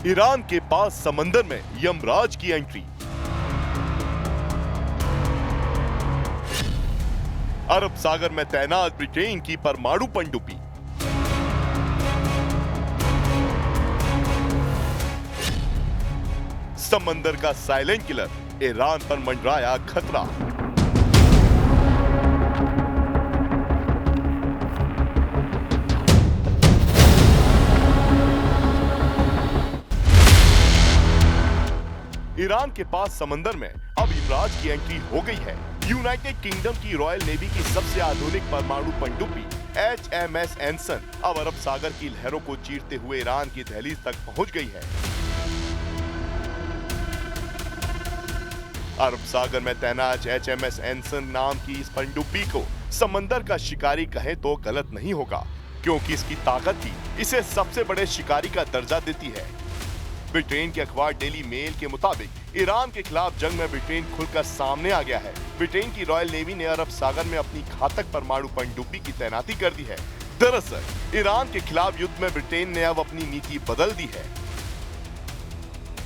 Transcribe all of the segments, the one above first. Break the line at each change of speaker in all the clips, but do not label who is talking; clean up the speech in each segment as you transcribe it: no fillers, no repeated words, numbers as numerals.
Iran के पास समंदर में यमराज की एंट्री। अरब सागर में तैनात ब्रिटेन की परमाणु पनडुब्बी। समंदर का साइलेंट किलर, ईरान पर मंडराया खतरा। ईरान के पास समंदर में अब यमराज की एंट्री हो गई है। यूनाइटेड किंगडम की रॉयल नेवी की सबसे आधुनिक परमाणु पनडुब्बी HMS एनसन अब अरब सागर की लहरों को चीरते हुए ईरान की दहलीज तक पहुंच गई है। अरब सागर में तैनात HMS एनसन नाम की इस पनडुब्बी को समंदर का शिकारी कहें तो गलत नहीं होगा, क्योंकि इसकी ताकत ही इसे सबसे बड़े शिकारी का दर्जा देती है। ब्रिटेन के अखबार डेली मेल के मुताबिक ईरान के खिलाफ जंग में ब्रिटेन खुलकर सामने आ गया है। ब्रिटेन की रॉयल नेवी ने अरब सागर में अपनी घातक परमाणु पनडुब्बी की तैनाती कर दी है। दरअसल ईरान के खिलाफ युद्ध में ब्रिटेन ने अब अपनी नीति बदल दी है।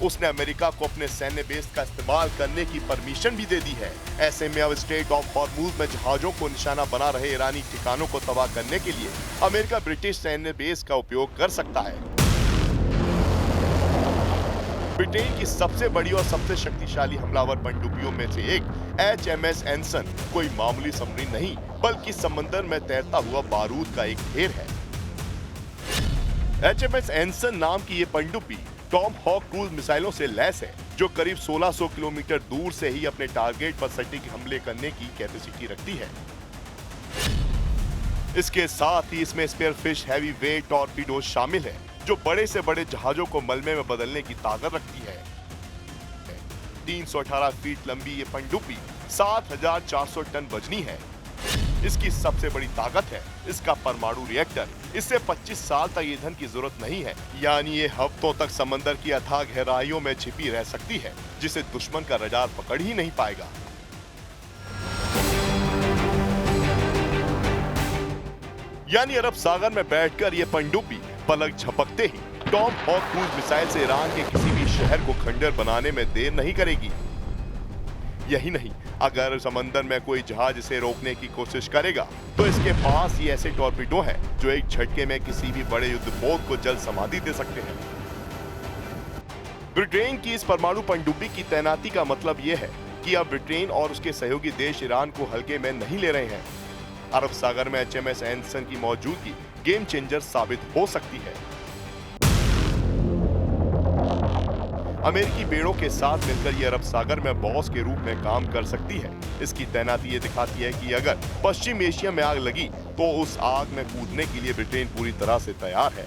उसने अमेरिका को अपने सैन्य बेस का इस्तेमाल करने की परमिशन भी दे दी है। ऐसे में अब स्ट्रेट ऑफ हॉर्मुज में जहाजों को निशाना बना रहे ईरानी ठिकानों को तबाह करने के लिए अमेरिका ब्रिटिश सैन्य बेस का उपयोग कर सकता है। ब्रिटेन की सबसे बड़ी और सबसे शक्तिशाली हमलावर पनडुब्बियों में से एक HMS एनसन कोई मामूली सबमरीन नहीं, बल्कि समंदर में तैरता हुआ बारूद का एक ढेर है। HMS एनसन नाम की ये पनडुब्बी टॉम हॉक क्रूज मिसाइलों से लैस है, जो करीब 1600 किलोमीटर दूर से ही अपने टारगेट पर सटीक हमले करने की कैपेसिटी रखती है। इसके साथ ही इसमें स्पेयरफिश हैवी वेट टॉर्पीडो शामिल है, जो बड़े से बड़े जहाजों को मलबे में बदलने की ताकत रखती है। 318 फीट लंबी ये पनडुब्बी 7400 टन वजनी है। इसकी सबसे बड़ी ताकत है इसका परमाणु रिएक्टर। इससे 25 साल तक ईंधन की जरूरत नहीं है, यानी ये हफ्तों तक समंदर की अथाह गहराइयों में छिपी रह सकती है, जिसे दुश्मन का रडार पकड़ ही नहीं पाएगा। यानी अरब सागर में बैठकर ये पनडुब्बी पलक झपकते ही टॉम हॉक क्रूज मिसाइल से ईरान के किसी भी शहर को खंडर बनाने में देर नहीं करेगी। यही नहीं, अगर समंदर में कोई जहाज इसे रोकने की कोशिश करेगा तो इसके पास ही ऐसे टॉर्पीडो हैं जो एक झटके में किसी भी बड़े युद्धपोत को जल समाधि दे सकते हैं। ब्रिटेन की इस परमाणु पनडुब्बी की तैनाती का मतलब यह है कि अब ब्रिटेन और उसके सहयोगी देश ईरान को हल्के में नहीं ले रहे हैं। अरब सागर में HMS एनसन की मौजूदगी गेम चेंजर साबित हो सकती है। अमेरिकी बेड़ों के साथ मिलकर ये अरब सागर में बॉस के रूप में काम कर सकती है। इसकी तैनाती ये दिखाती है कि अगर पश्चिम एशिया में आग लगी तो उस आग में कूदने के लिए ब्रिटेन पूरी तरह से तैयार है।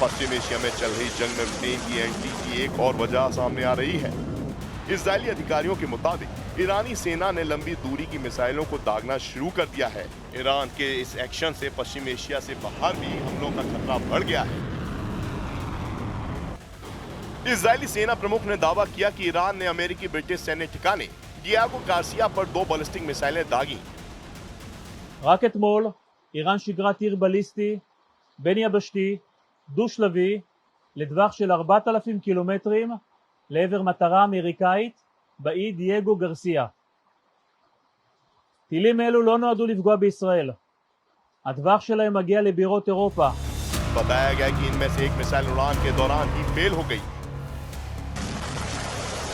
पश्चिम एशिया में चल रही जंग में ब्रिटेन की एंट्री की एक और वजह सामने आ रही है। इजरायली अधिकारियों के मुताबिक ईरानी सेना ने लंबी दूरी की मिसाइलों को दागना शुरू कर दिया है। ईरान के इस एक्शन से पश्चिम एशिया से बाहर भी हमलों का खतरा बढ़ गया है। इजरायली सेना प्रमुख ने दावा किया कि ईरान ने अमेरिकी ब्रिटिश सैन्य ठिकाने डिएगो गार्सिया पर 2 बैलिस्टिक मिसाइलें दागी।
רק אתמול איראן שיגרה טיר בליסטי בין יבשתי דו-שלבי לטווח של 4,000 קילומטרים לעבר מטרה אמריקאית באי דייגו גרסיה. טילים אלו לא נועדו לפגוע בישראל. הטווח שלהם מגיע לבירות אירופה.
बताया गया कि इनमें से एक मिसाइल उड़ान के दौरान ही फेल हो गई,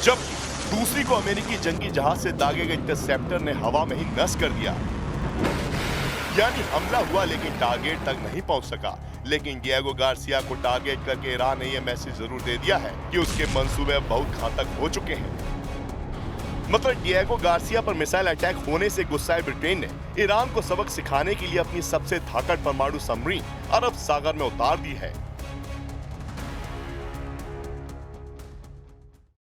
जबकि दूसरी को अमेरिकी जंगी जहाज से दागे गए इंटरसेप्टर ने हवा में ही नष्ट कर दिया। यानी हमला हुआ लेकिन टारगेट तक नहीं पहुंच सका। लेकिन डिएगो गार्सिया को टारगेट करके ईरान ने यह मैसेज जरूर दे दिया है कि उसके मंसूबे बहुत घातक हो चुके हैं। मतलब डिएगो गार्सिया पर मिसाइल अटैक होने से गुस्साए ब्रिटेन ने ईरान को सबक सिखाने के लिए अपनी सबसे धाकड़ परमाणु सबमरीन अरब सागर में उतार दी है।